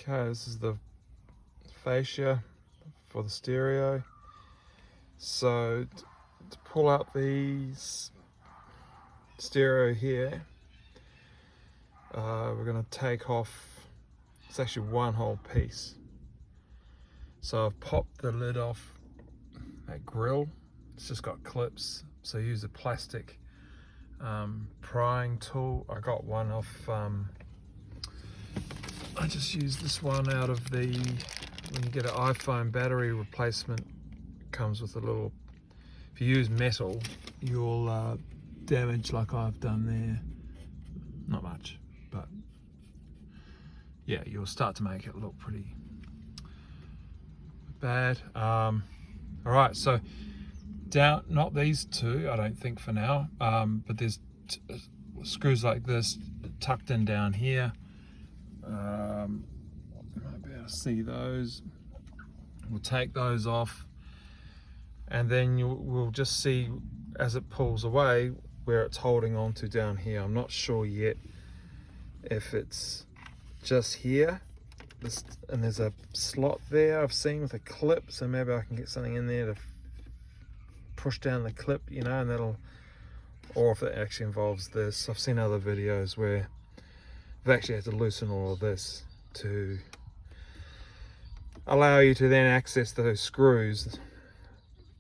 Okay, this is the fascia for the stereo. So to pull out these stereo here, we're going to take off, it's actually one whole piece. So I've popped the lid off that grill. It's just got clips, so use a plastic prying tool. I got one off, I just used this one out of the, when you get an iPhone battery replacement, it comes with a little, if you use metal, you'll damage like I've done there. Not much, but yeah, you'll start to make it look pretty bad. All right, so down, not these two, I don't think for now, but there's screws like this tucked in down here. You might be able to see those. We'll take those off, and then we'll just see as it pulls away where it's holding on to down here. I'm not sure yet if it's just here. And there's a slot there I've seen with a clip, so maybe I can get something in there to push down the clip, you know, and that'll, or if it actually involves this. I've seen other videos where I've actually had to loosen all of this to allow you to then access those screws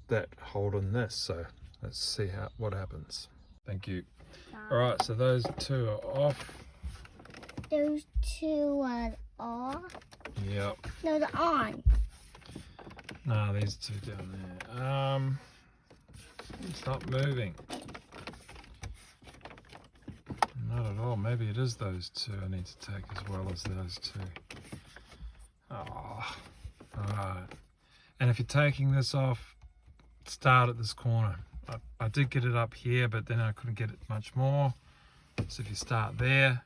that hold in this. So let's see what happens. Thank you. All right, so those two are off. Those two are off? Yep. No, they're on. No, these two down there. It's not moving. Not at all. Maybe it is those two I need to take as well as those two. Oh, alright. And if you're taking this off, start at this corner. I did get it up here, but then I couldn't get it much more. So if you start there,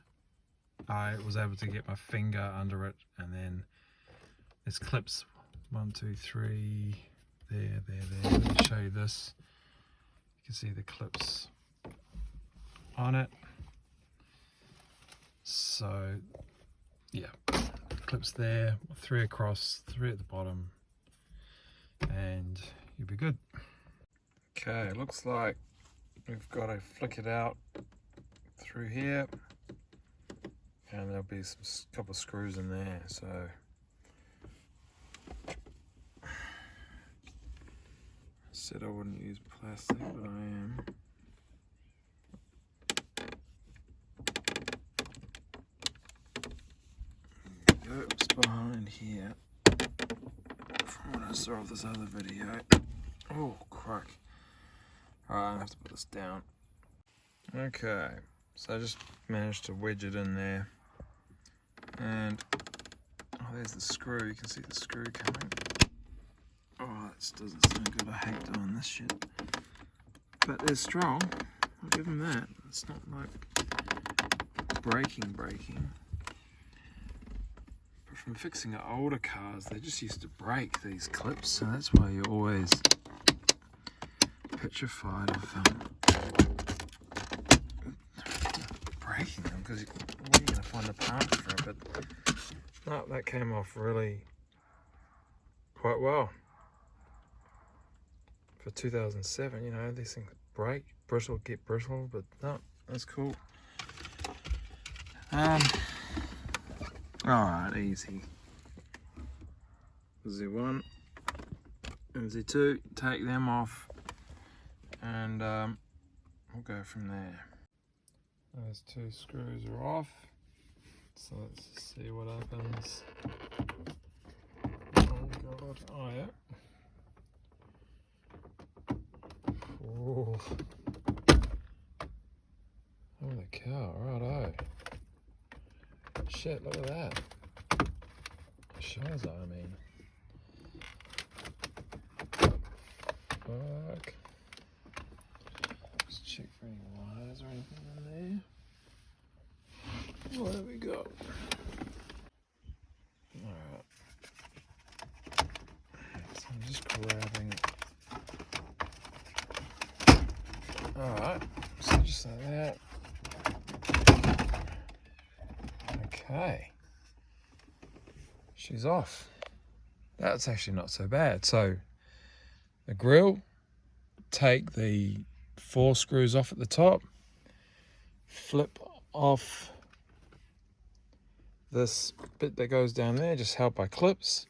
I was able to get my finger under it, and then there's clips 1, 2, 3, there. Let me show you this. You can see the clips on it. So yeah, clips there, 3 across, 3 at the bottom, and you'll be good. Okay, looks like we've got to flick it out through here, and there'll be some couple of screws in there. So I said I wouldn't use plastic, but I am. It's behind here from what I saw of this other video. Oh, crack. Alright, I have to put this down. Okay, so I just managed to wedge it in there. And, oh, there's the screw. You can see the screw coming. Oh, this doesn't sound good. I hate doing this shit. But they're strong. I'll give them that. It's not like breaking. From fixing older cars, they just used to break these clips, so that's why you're always petrified of breaking them, because where are you going to find the parts for it? But no, that came off really quite well for 2007. You know, these things break, get brittle, but no, that's cool. Alright, easy. Z1 and Z2, take them off, and we'll go from there. Those 2 screws are off, so let's see what happens. Oh god, oh yeah. Oh. Holy cow, righto. Shit, look at that. Shiza, I mean. Fuck. Just check for any wires or anything in there. What have we got? Alright. So I'm just grabbing. Alright, so just like that. Okay. she's off. That's actually not so bad. So the grill, take the 4 screws off at the top, flip off this bit that goes down there, just held by clips.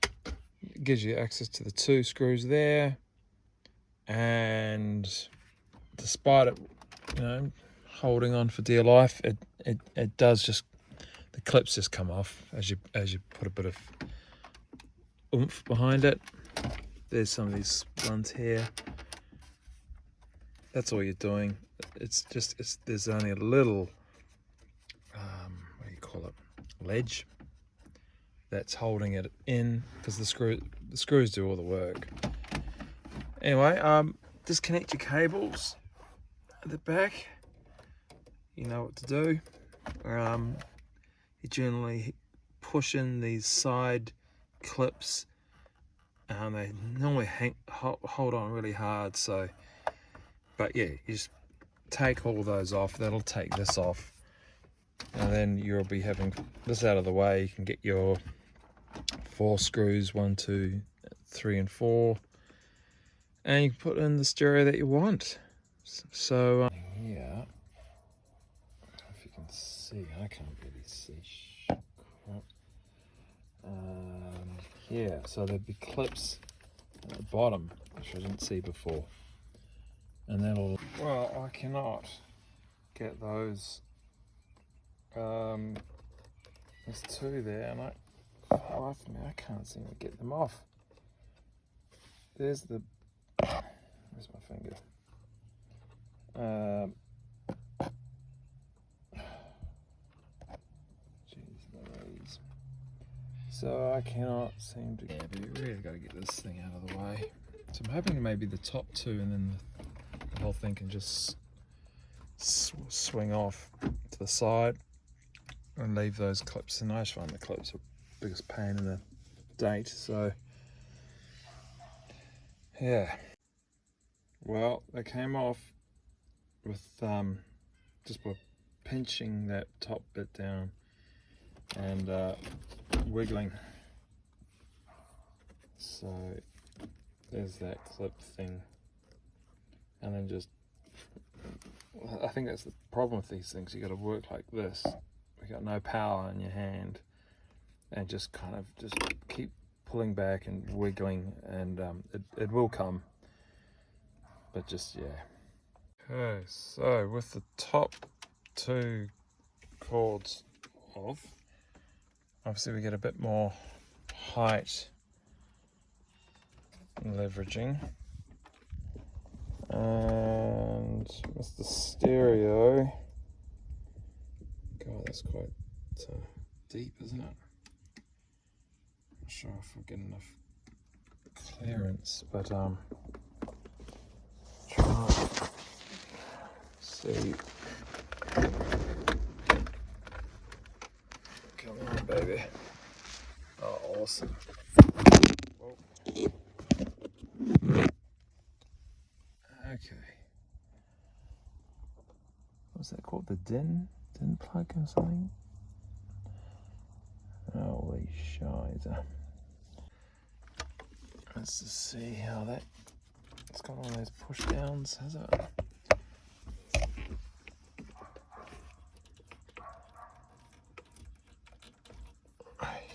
It gives you access to the 2 screws there, and despite it, you know, holding on for dear life, it does just, the clips just come off as you put a bit of oomph behind it. There's some of these ones here. That's all you're doing. It's there's only a little what do you call it, ledge that's holding it in, because the screws do all the work. Anyway, disconnect your cables at the back. You know what to do. You generally push in these side clips. They normally hold on really hard, so, but yeah, you just take all those off. That'll take this off, and then you'll be having this out of the way. You can get your 4 screws, 1, 2, 3, and 4, and you can put in the stereo that you want. So yeah, if you can see, I can't really see. Yeah, so there'd be clips at the bottom, which I didn't see before, and that'll, well, I cannot get those. There's 2 there, and I can't seem to get them off. There's the, where's my finger? So I cannot seem to, but you really got to get this thing out of the way. So I'm hoping maybe the top 2, and then the whole thing can just swing off to the side and leave those clips. And I just find the clips are the biggest pain in the date. So yeah, well, they came off with just by pinching that top bit down and wiggling. So there's that clip thing, and then just, I think that's the problem with these things. You got to work like this. You got no power in your hand, and just kind of just keep pulling back and wiggling, and it will come. But just, yeah. Okay, so with the top 2 cords off, obviously we get a bit more height leveraging, and with the stereo, God, that's quite deep, isn't it? Not sure if we'll get enough clearance, but try see. Come on, baby. Oh, awesome. Whoa. Okay. What's that called? The DIN plug or something? Holy shite. Let's just see how that, it's got one of those push downs, has it?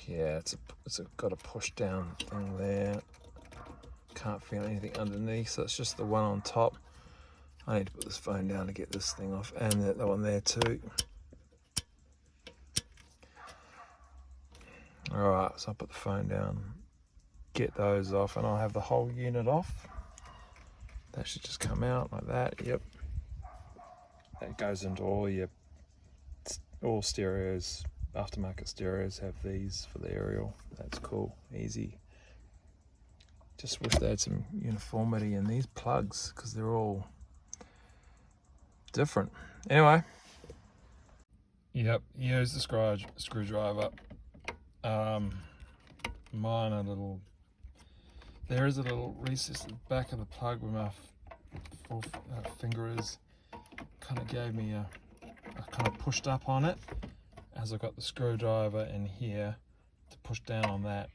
Yeah, it's got a push down thing there. Can't feel anything underneath, so it's just the one on top. I need to put this phone down to get this thing off, and that one there too. Alright, so I'll put the phone down, get those off, and I'll have the whole unit off. That should just come out like that. Yep. That goes into all stereos. Aftermarket stereos have these for the aerial. That's cool, easy. Just wish they had some uniformity in these plugs, because they're all different. Anyway, yep, here's the screwdriver. Mine a little, there is a little recess at the back of the plug where my finger is. Kind of gave me I kind of pushed up on it as I got the screwdriver in here, to push down on that,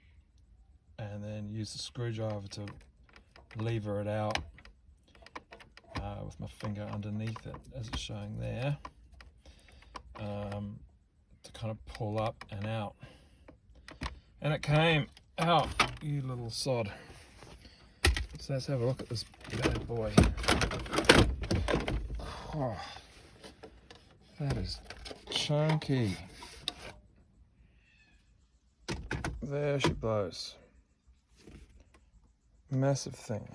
and then use the screwdriver to lever it out with my finger underneath it, as it's showing there, to kind of pull up and out. And it came out, you little sod. So let's have a look at this bad boy. Oh, that is chunky. There she blows. Massive thing.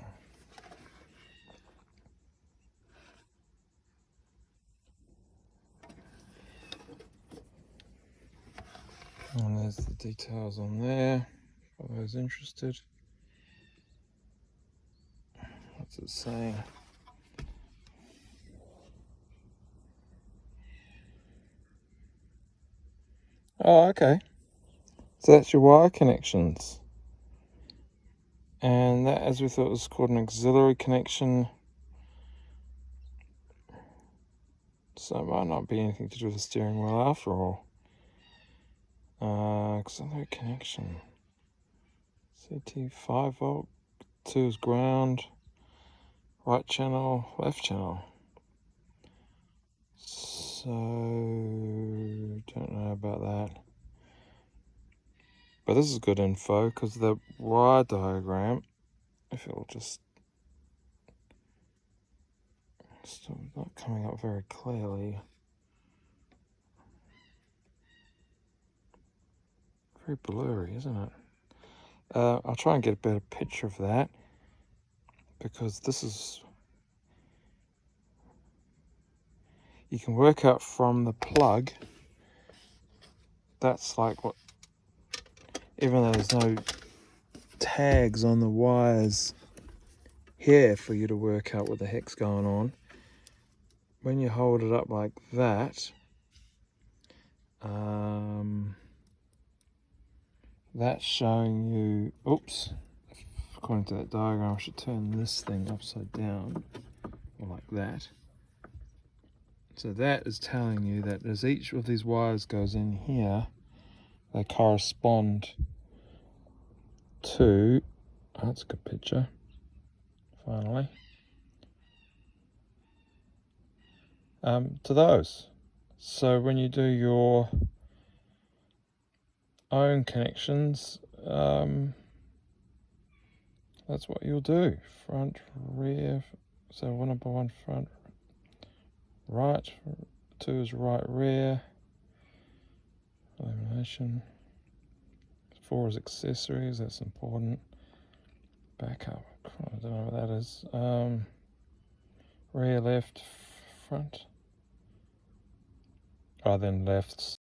And there's the details on there for those interested. What's it saying? Oh, okay. So that's your wire connections. And that, as we thought, was called an auxiliary connection. So it might not be anything to do with the steering wheel after all. Auxiliary connection. CT 5 volt, 2 is ground, right channel, left channel. So, don't know about that. But this is good info, because the wire diagram, if it'll just, still not coming up very clearly. Very blurry, isn't it? I'll try and get a better picture of that, because this is, you can work out from the plug, that's like what, even though there's no tags on the wires here for you to work out what the heck's going on, when you hold it up like that, that's showing you, oops, according to that diagram, I should turn this thing upside down, or like that. So that is telling you that as each of these wires goes in here, they correspond to, oh, that's a good picture, finally, to those. So when you do your own connections, that's what you'll do. Front, rear, so 1x1 front, right, 2 is right rear, illumination, 4 is accessories, that's important, backup, I don't know what that is, rear, left, front, then left,